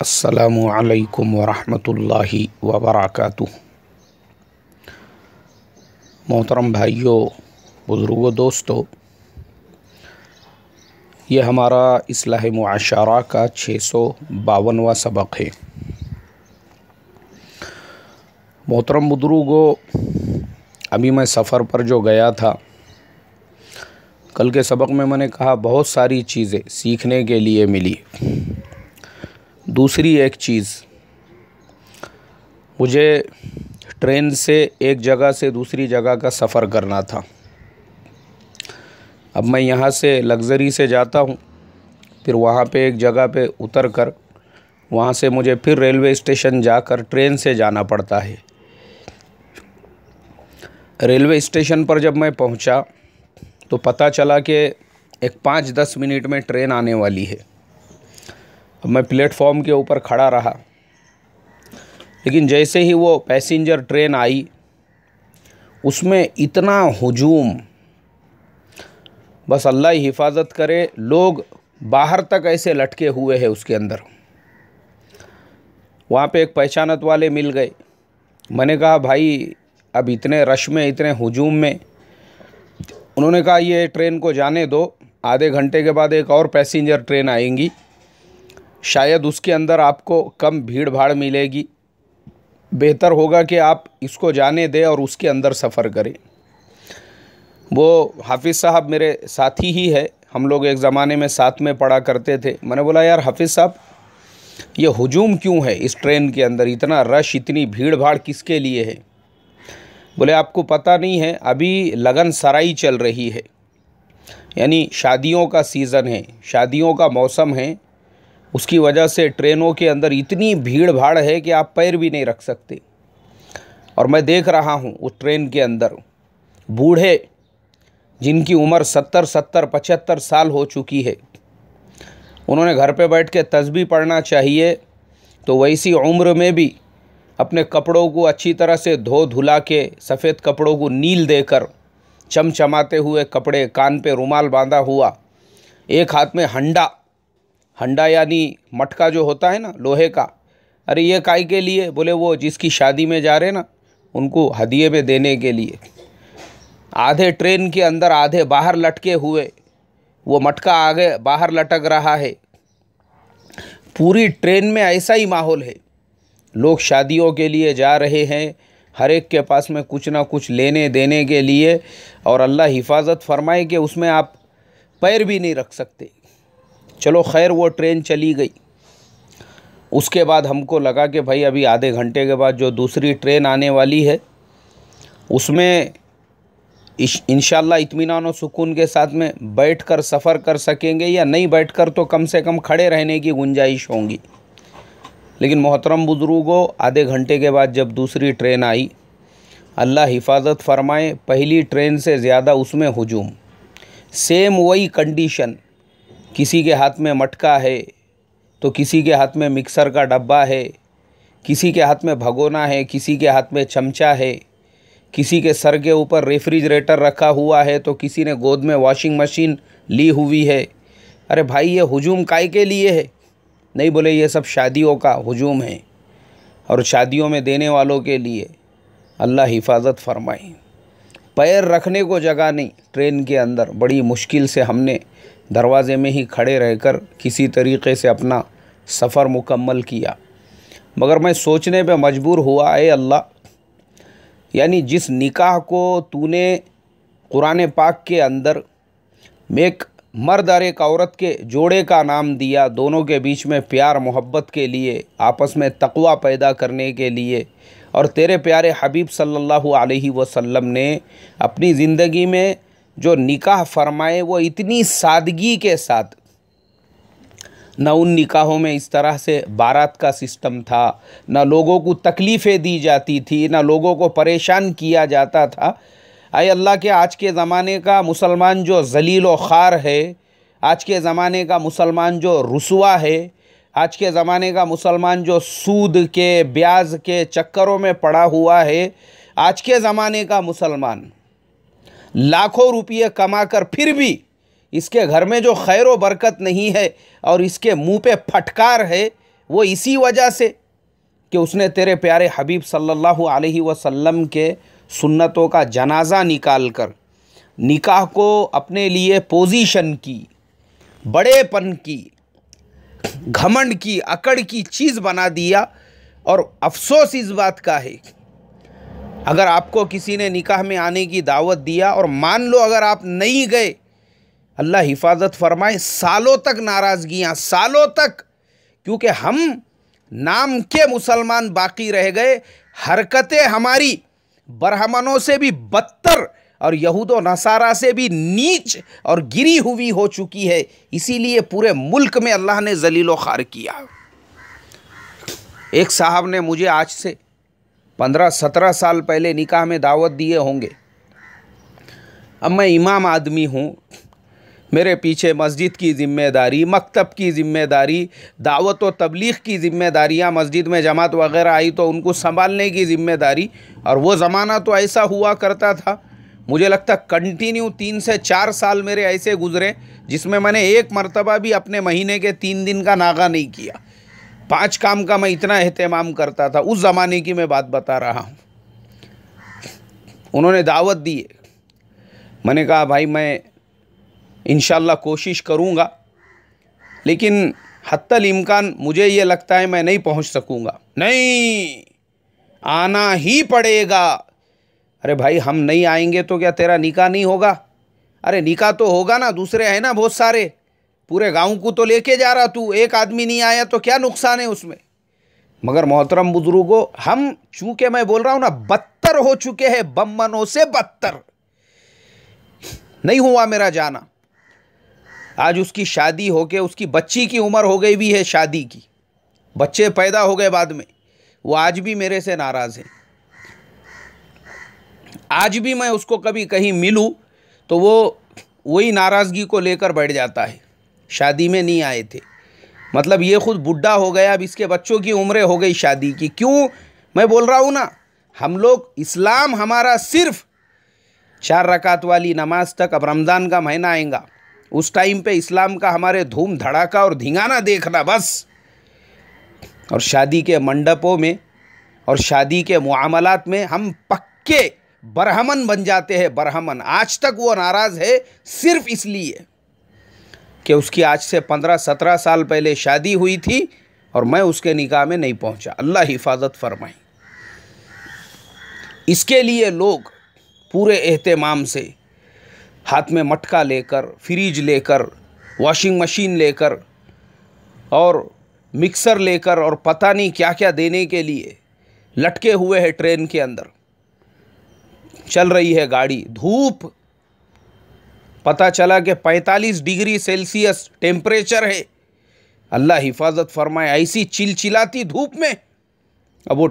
अस्सलामु अलैकुम वरहमतुल्लाहि वबरकातुह। मोहतरम भाइयों, बुज़ुर्गों, दोस्तों, ये हमारा इस्लाह मुआशरा का 652वां सबक है। मोहतरम बुज़ुर्गों, अभी मैं सफ़र पर जो गया था, कल के सबक में मैंने कहा बहुत सारी चीज़ें सीखने के लिए मिली। दूसरी एक चीज़, मुझे ट्रेन से एक जगह से दूसरी जगह का सफ़र करना था। अब मैं यहाँ से लग्ज़री से जाता हूँ, फिर वहाँ पे एक जगह पे उतर कर वहाँ से मुझे फिर रेलवे स्टेशन जाकर ट्रेन से जाना पड़ता है। रेलवे स्टेशन पर जब मैं पहुँचा तो पता चला कि एक 5-10 मिनट में ट्रेन आने वाली है। अब मैं प्लेटफॉर्म के ऊपर खड़ा रहा, लेकिन जैसे ही वो पैसेंजर ट्रेन आई, उसमें इतना हुजूम, बस अल्लाह ही हिफाजत करे, लोग बाहर तक ऐसे लटके हुए हैं उसके अंदर। वहाँ पे एक पहचानत वाले मिल गए। मैंने कहा भाई, अब इतने रश में, इतने हुजूम में। उन्होंने कहा ये ट्रेन को जाने दो, आधे घंटे के बाद एक और पैसेंजर ट्रेन आएंगी, शायद उसके अंदर आपको कम भीड़ भाड़ मिलेगी, बेहतर होगा कि आप इसको जाने दें और उसके अंदर सफ़र करें। वो हाफिज़ साहब मेरे साथी ही है, हम लोग एक ज़माने में साथ में पढ़ा करते थे। मैंने बोला यार हाफिज़ साहब, ये हुजूम क्यों है इस ट्रेन के अंदर, इतना रश, इतनी भीड़ भाड़ किसके लिए है? बोले आपको पता नहीं है, अभी लगन सराई चल रही है, यानी शादियों का सीज़न है, शादियों का मौसम है। उसकी वजह से ट्रेनों के अंदर इतनी भीड़ भाड़ है कि आप पैर भी नहीं रख सकते। और मैं देख रहा हूँ उस ट्रेन के अंदर बूढ़े जिनकी उम्र 70-75 साल हो चुकी है, उन्होंने घर पे बैठ के तस्बीह पढ़ना चाहिए, तो वैसी उम्र में भी अपने कपड़ों को अच्छी तरह से धो धुला के, सफ़ेद कपड़ों को नील देकर, चमचमाते हुए कपड़े, कान पे रुमाल बांधा हुआ, एक हाथ में हंडा यानी मटका जो होता है ना लोहे का। अरे ये काहे के लिए? बोले वो जिसकी शादी में जा रहे ना, उनको हदिये में देने के लिए। आधे ट्रेन के अंदर, आधे बाहर लटके हुए, वो मटका आगे बाहर लटक रहा है। पूरी ट्रेन में ऐसा ही माहौल है। लोग शादियों के लिए जा रहे हैं, हर एक के पास में कुछ ना कुछ लेने देने के लिए, और अल्लाह हिफाजत फरमाए कि उसमें आप पैर भी नहीं रख सकते। चलो खैर, वो ट्रेन चली गई। उसके बाद हमको लगा कि भाई अभी आधे घंटे के बाद जो दूसरी ट्रेन आने वाली है, उसमें इंशाल्लाह इत्मीनान और सुकून के साथ में बैठकर सफ़र कर सकेंगे, या नहीं बैठकर तो कम से कम खड़े रहने की गुंजाइश होंगी। लेकिन मोहतरम बुज़ुर्गों, आधे घंटे के बाद जब दूसरी ट्रेन आई, अल्लाह हिफाजत फरमाए, पहली ट्रेन से ज़्यादा उसमें हुजूम। सेम वही कंडीशन, किसी के हाथ में मटका है तो किसी के हाथ में मिक्सर का डब्बा है, किसी के हाथ में भगोना है, किसी के हाथ में चमचा है, किसी के सर के ऊपर रेफ्रिजरेटर रखा हुआ है, तो किसी ने गोद में वॉशिंग मशीन ली हुई है। अरे भाई, ये हुजूम काहे के लिए है? नहीं, बोले ये सब शादियों का हुजूम है, और शादियों में देने वालों के लिए। अल्लाह हिफाजत फरमाए। पैर रखने को जगह नहीं ट्रेन के अंदर। बड़ी मुश्किल से हमने दरवाज़े में ही खड़े रहकर किसी तरीक़े से अपना सफ़र मुकम्मल किया। मगर मैं सोचने पे मजबूर हुआ, ए अल्लाह, यानी जिस निकाह को तूने कुरान पाक के अंदर एक मर्द और एक औरत के जोड़े का नाम दिया, दोनों के बीच में प्यार मोहब्बत के लिए, आपस में तक़वा पैदा करने के लिए, और तेरे प्यारे हबीब सल्लल्लाहु अलैहि वसल्लम ने अपनी ज़िंदगी में जो निकाह फरमाए, वो इतनी सादगी के साथ, न उन निकाहों में इस तरह से बारात का सिस्टम था, न लोगों को तकलीफ़ें दी जाती थी, न लोगों को परेशान किया जाता था। आए अल्लाह के, आज के ज़माने का मुसलमान जो ज़लील व ख़ार है, आज के ज़माने का मुसलमान जो रुसवा है, आज के ज़माने का मुसलमान जो सूद के, ब्याज के चक्करों में पड़ा हुआ है, आज के ज़माने का मुसलमान लाखों रुपये कमाकर फिर भी इसके घर में जो खैर व बरकत नहीं है और इसके मुंह पे फटकार है, वो इसी वजह से कि उसने तेरे प्यारे हबीब सल्लल्लाहु अलैहि वसल्लम के सुन्नतों का जनाजा निकाल कर निकाह को अपने लिए पोजीशन की, बड़ेपन की, घमंड की, अकड़ की चीज़ बना दिया। और अफसोस इस बात का है, अगर आपको किसी ने निकाह में आने की दावत दिया और मान लो अगर आप नहीं गए, अल्लाह हिफाजत फरमाए, सालों तक नाराज़गियाँ, सालों तक, क्योंकि हम नाम के मुसलमान बाकी रह गए, हरकतें हमारी बरहमनों से भी बदतर और यहूद व नसारा से भी नीच और गिरी हुई हो चुकी है। इसीलिए पूरे मुल्क में अल्लाह ने जलीलो खार किया। एक साहब ने मुझे आज से 15-17 साल पहले निकाह में दावत दिए होंगे। अब मैं इमाम आदमी हूँ, मेरे पीछे मस्जिद की ज़िम्मेदारी, मकतब की ज़िम्मेदारी, दावत व तबलीग की ज़िम्मेदारियाँ, मस्जिद में जमात वगैरह आई तो उनको संभालने की ज़िम्मेदारी। और वो ज़माना तो ऐसा हुआ करता था, मुझे लगता कंटिन्यू 3 से 4 साल मेरे ऐसे गुजरे जिसमें मैंने एक मर्तबा भी अपने महीने के 3 दिन का नागा नहीं किया। 5 काम का मैं इतना एहतमाम करता था, उस ज़माने की मैं बात बता रहा हूँ। उन्होंने दावत दी, मैंने कहा भाई मैं इंशाल्लाह कोशिश करूँगा, लेकिन हत्तल इम्कान मुझे ये लगता है मैं नहीं पहुँच सकूँगा। नहीं, आना ही पड़ेगा। अरे भाई हम नहीं आएंगे तो क्या तेरा निकाह नहीं होगा? अरे निकाह तो होगा ना, दूसरे हैं ना बहुत सारे, पूरे गांव को तो लेके जा रहा तू, एक आदमी नहीं आया तो क्या नुकसान है उसमें? मगर मोहतरम बुजुर्गों, हम चूंकि मैं बोल रहा हूँ ना, बदतर हो चुके हैं, बमनों से बदतर। नहीं हुआ मेरा जाना। आज उसकी शादी होके उसकी बच्ची की उम्र हो गई भी है शादी की, बच्चे पैदा हो गए बाद में, वो आज भी मेरे से नाराज़ है। आज भी मैं उसको कभी कहीं मिलूं तो वो वही नाराज़गी को लेकर बैठ जाता है, शादी में नहीं आए थे। मतलब ये खुद बुढ़ा हो गया, अब इसके बच्चों की उम्रें हो गई शादी की। क्यों? मैं बोल रहा हूँ ना, हम लोग, इस्लाम हमारा सिर्फ 4 रकात वाली नमाज तक, अब रमज़ान का महीना आएगा उस टाइम पे इस्लाम का हमारे धूम धड़ाका और धिंगाना देखना बस। और शादी के मंडपों में और शादी के मुआमलात में हम पक्के बरहमन बन जाते हैं, बरहमन। आज तक वो नाराज़ है सिर्फ इसलिए कि उसकी आज से 15-17 साल पहले शादी हुई थी और मैं उसके निकाह में नहीं पहुंचा। अल्लाह हिफाजत फरमाए। इसके लिए लोग पूरे एहतमाम से हाथ में मटका लेकर, फ्रिज लेकर, वॉशिंग मशीन लेकर और मिक्सर लेकर और पता नहीं क्या क्या देने के लिए लटके हुए हैं। ट्रेन के अंदर चल रही है गाड़ी, धूप, पता चला कि 45 डिग्री सेल्सियस टेम्परेचर है। अल्लाह हिफाजत फरमाए। ऐसी चिलचिलाती धूप में अब वो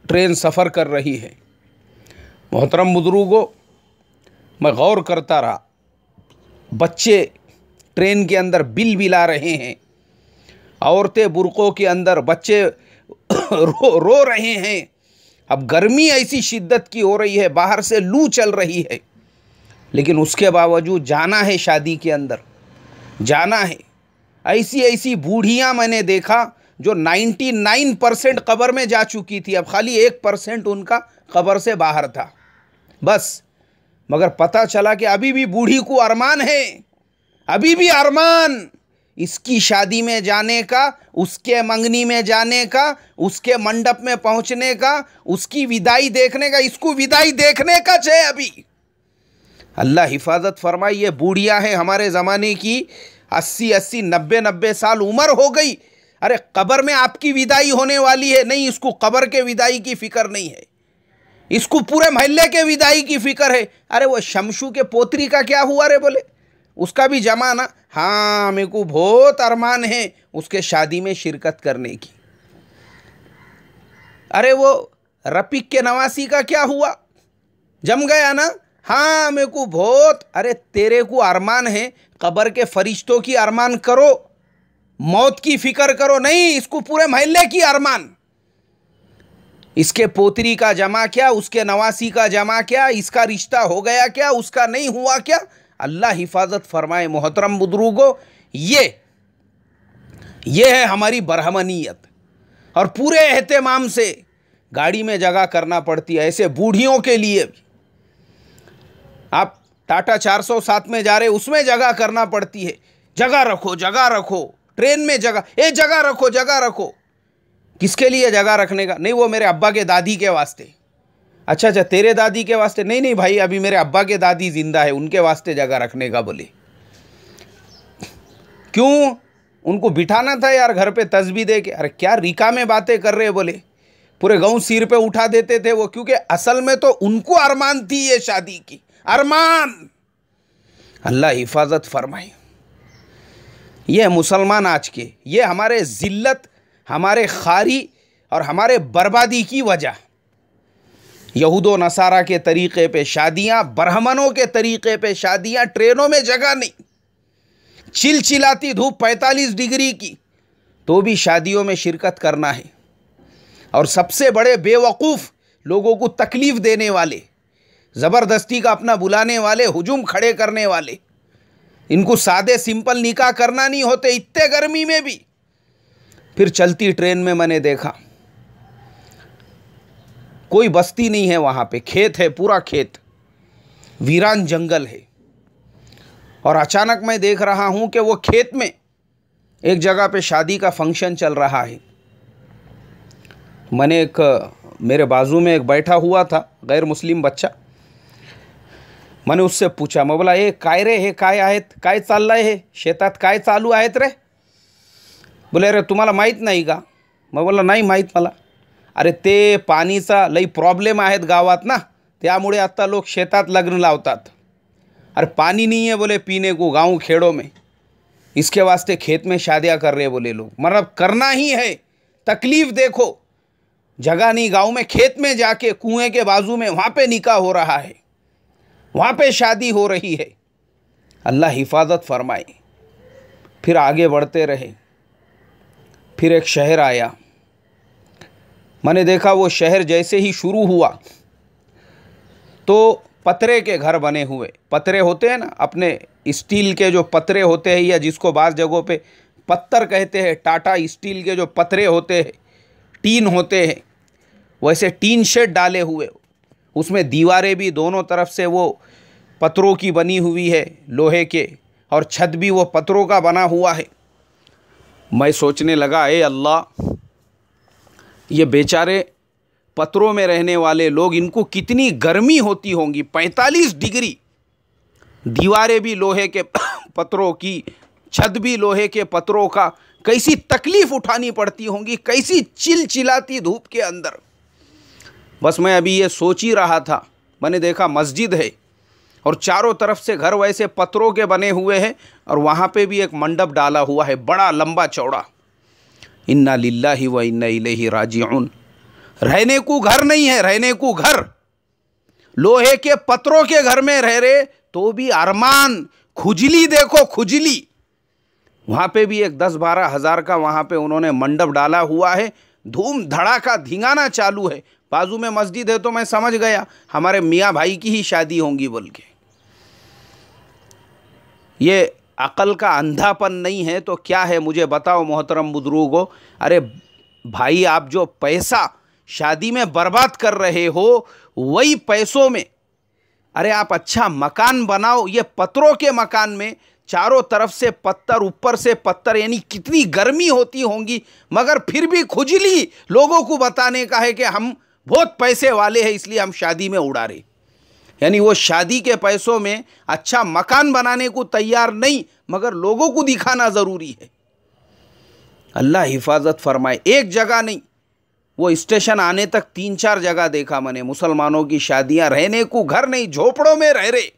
ट्रेन सफ़र कर रही है। मोहतरम बुजुर्गों, मैं गौर करता रहा, बच्चे ट्रेन के अंदर बिल बिला रहे हैं, औरतें बुर्कों के अंदर, बच्चे रो रहे हैं। अब गर्मी ऐसी शिद्दत की हो रही है, बाहर से लू चल रही है, लेकिन उसके बावजूद जाना है, शादी के अंदर जाना है। ऐसी ऐसी बूढ़ियाँ मैंने देखा जो 99% कब्र में जा चुकी थी, अब खाली 1% उनका कब्र से बाहर था बस। मगर पता चला कि अभी भी बूढ़ी को अरमान है, अभी भी अरमान इसकी शादी में जाने का, उसके मंगनी में जाने का, उसके मंडप में पहुंचने का, उसकी विदाई देखने का, इसको विदाई देखने का चाहे अभी। अल्लाह हिफाजत फरमाए। ये बूढ़ियाँ हैं हमारे ज़माने की, 80-80, 90-90 साल उम्र हो गई। अरे कब्र में आपकी विदाई होने वाली है, नहीं इसको कब्र के विदाई की फ़िक्र नहीं है, इसको पूरे मोहल्ले के विदाई की फ़िक्र है। अरे वो शमशू के पोतरी का क्या हुआ रे? बोले उसका भी जमाना, हाँ मेरे को बहुत अरमान है उसके शादी में शिरकत करने की। अरे वो रफीक के नवासी का क्या हुआ? जम गया ना? हाँ मेरे को बहुत। अरे तेरे को अरमान है, कब्र के फरिश्तों की अरमान करो, मौत की फिक्र करो नहीं, इसको पूरे मोहल्ले की अरमान। इसके पोतरी का जमा क्या, उसके नवासी का जमा क्या, इसका रिश्ता हो गया क्या, उसका नहीं हुआ क्या? अल्लाह हिफाजत फरमाए। मोहतरम बुजुर्गों, ये है हमारी बरहमनियत। और पूरे एहतमाम से गाड़ी में जगह करना पड़ती है, ऐसे बूढ़ियों के लिए भी। आप टाटा 407 में जा रहे, उसमें जगह करना पड़ती है, जगह रखो जगह रखो। ट्रेन में जगह, जगह रखो जगह रखो। किसके लिए जगह रखने का? नहीं, वो मेरे अब्बा के दादी के वास्ते। अच्छा, तेरे दादी के वास्ते? नहीं नहीं भाई, अभी मेरे अब्बा के दादी जिंदा है, उनके वास्ते जगह रखने का। बोले क्यों? उनको बिठाना था यार घर पे तस्बीह दे के। अरे क्या रिका में बातें कर रहे? बोले पूरे गांव सिर पे उठा देते थे वो, क्योंकि असल में तो उनको अरमान थी ये शादी की, अरमान। अल्लाह हिफाजत फरमाए। ये है मुसलमान आज के, ये हमारे जिल्लत, हमारे खारी और हमारे बर्बादी की वजह। यहूदो नसारा के तरीक़े पे शादियाँ, ब्राह्मणों के तरीक़े पे शादियाँ, ट्रेनों में जगह नहीं, चिलचिलाती धूप 45 डिग्री की, तो भी शादियों में शिरकत करना है। और सबसे बड़े बेवकूफ़, लोगों को तकलीफ़ देने वाले, ज़बरदस्ती का अपना बुलाने वाले, हुजूम खड़े करने वाले, इनको सादे सिंपल निकाह करना नहीं होते इतने गर्मी में भी। फिर चलती ट्रेन में मैंने देखा, कोई बस्ती नहीं है वहाँ पे, खेत है, पूरा खेत, वीरान जंगल है। और अचानक मैं देख रहा हूँ कि वो खेत में एक जगह पे शादी का फंक्शन चल रहा है। मैंने मेरे बाजू में एक बैठा हुआ था गैर मुस्लिम बच्चा, मैंने उससे पूछा, मैं बोला ए काय रे, हे काय आहेत, काय चाललंय हे शेतात, काय चालू आहेत रे? बोले अरे तुम्हाला माहीत नाही का? मैं बोला नाही माहीत मला. अरे ते पाणीचा लई प्रॉब्लेम आहेत गावात ना, त्यामुळे आता लोग शेतात लग्न लावतात. अरे पानी नहीं है बोले पीने को गाँव खेड़ों में, इसके वास्ते खेत में शादियाँ कर रहे बोले लोग. मतलब करना ही है, तकलीफ़ देखो, जगह नहीं गांव में, खेत में जाके कुएं के बाजू में वहाँ पे निकाह हो रहा है, वहाँ पे शादी हो रही है. अल्लाह हिफाजत फरमाए. फिर आगे बढ़ते रहे. फिर एक शहर आया. मैंने देखा वो शहर जैसे ही शुरू हुआ तो पतरे के घर बने हुए, पतरे होते हैं ना अपने स्टील के जो पतरे होते हैं, या जिसको बाज़ जगहों पे पत्थर कहते हैं, टाटा स्टील के जो पतरे होते हैं, टीन होते हैं, वैसे टीन शेड डाले हुए, उसमें दीवारें भी दोनों तरफ से वो पत्थरों की बनी हुई है लोहे के, और छत भी वो पत्थरों का बना हुआ है. मैं सोचने लगा, ए अल्लाह, ये बेचारे पत्थरों में रहने वाले लोग, इनको कितनी गर्मी होती होंगी. 45 डिग्री, दीवारें भी लोहे के पत्थरों की, छत भी लोहे के पत्थरों का, कैसी तकलीफ़ उठानी पड़ती होंगी, कैसी चिलचिलाती धूप के अंदर. बस मैं अभी ये सोच ही रहा था, मैंने देखा मस्जिद है और चारों तरफ से घर वैसे पत्थरों के बने हुए हैं, और वहाँ पे भी एक मंडप डाला हुआ है, बड़ा लंबा चौड़ा. इन्ना लिल्लाहि व इन्ना इलैहि राजिऊन. रहने को घर नहीं है, रहने को घर, लोहे के पत्थरों के घर में रह रहे तो भी अरमान, खुजली देखो खुजली. वहाँ पे भी एक 10-12 हज़ार का वहाँ पे उन्होंने मंडप डाला हुआ है, धूम धड़ाका धिंगाना चालू है. बाजू में मस्जिद है तो मैं समझ गया हमारे मियाँ भाई की ही शादी होंगी बोल के. ये अकल का अंधापन नहीं है तो क्या है, मुझे बताओ मोहतरम बुजुर्गों. अरे भाई, आप जो पैसा शादी में बर्बाद कर रहे हो, वही पैसों में अरे आप अच्छा मकान बनाओ. ये पत्थरों के मकान में चारों तरफ से पत्थर, ऊपर से पत्थर, यानी कितनी गर्मी होती होंगी, मगर फिर भी खुजली लोगों को बताने का है कि हम बहुत पैसे वाले हैं इसलिए हम शादी में उड़ा रहे. यानी वो शादी के पैसों में अच्छा मकान बनाने को तैयार नहीं, मगर लोगों को दिखाना ज़रूरी है. अल्लाह हिफाजत फरमाए. एक जगह नहीं, वो स्टेशन आने तक 3-4 जगह देखा मैंने मुसलमानों की शादियां, रहने को घर नहीं, झोपड़ों में रह रहे,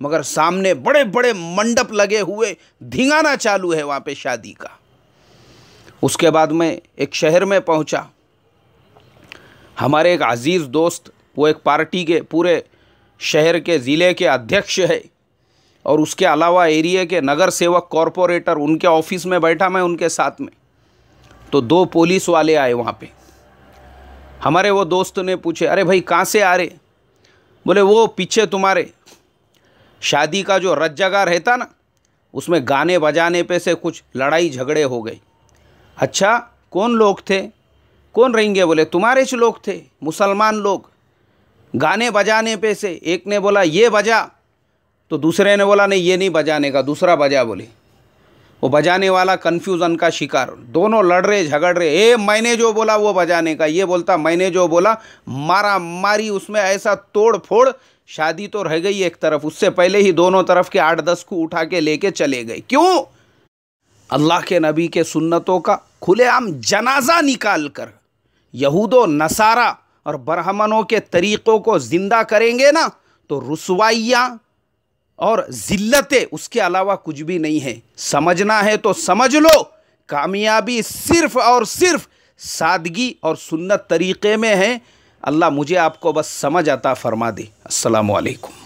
मगर सामने बड़े बड़े मंडप लगे हुए, धिंगाना चालू है वहाँ पे शादी का. उसके बाद मैं एक शहर में पहुँचा. हमारे एक अजीज़ दोस्त, वो एक पार्टी के पूरे शहर के ज़िले के अध्यक्ष है, और उसके अलावा एरिया के नगर सेवक, कॉरपोरेटर, उनके ऑफिस में बैठा मैं उनके साथ में. तो 2 पुलिस वाले आए वहाँ पे. हमारे वो दोस्त ने पूछे, अरे भाई कहाँ से आ रहे? बोले वो पीछे तुम्हारे शादी का जो रज जगह रहता ना, उसमें गाने बजाने पे से कुछ लड़ाई झगड़े हो गए. अच्छा कौन लोग थे? कौन रहेंगे? बोले तुम्हारे च लोग थे, मुसलमान लोग। गाने बजाने पे से एक ने बोला ये बजा, तो दूसरे ने बोला नहीं ये नहीं बजाने का, दूसरा बजा। बोले वो बजाने वाला कन्फ्यूज़न का शिकार, दोनों लड़ रहे झगड़ रहे। मैंने जो बोला वो बजाने का, ये बोलता मैंने जो बोला। मारा मारी उसमें ऐसा तोड़ फोड़, शादी तो रह गई एक तरफ, उससे पहले ही दोनों तरफ के 8-10 को उठा के लेके चले गए। क्यों? अल्लाह के नबी के सुन्नतों का खुलेआम जनाजा निकाल कर यहूदो नसारा और ब्राह्मणों के तरीक़ों को ज़िंदा करेंगे ना, तो रुसवाइयाँ और ज़िल्लतें उसके अलावा कुछ भी नहीं है। समझना है तो समझ लो, कामयाबी सिर्फ़ और सिर्फ सादगी और सुन्नत तरीक़े में है। अल्लाह मुझे आपको बस समझ अता फरमा दे। अस्सलामु अलैकुम।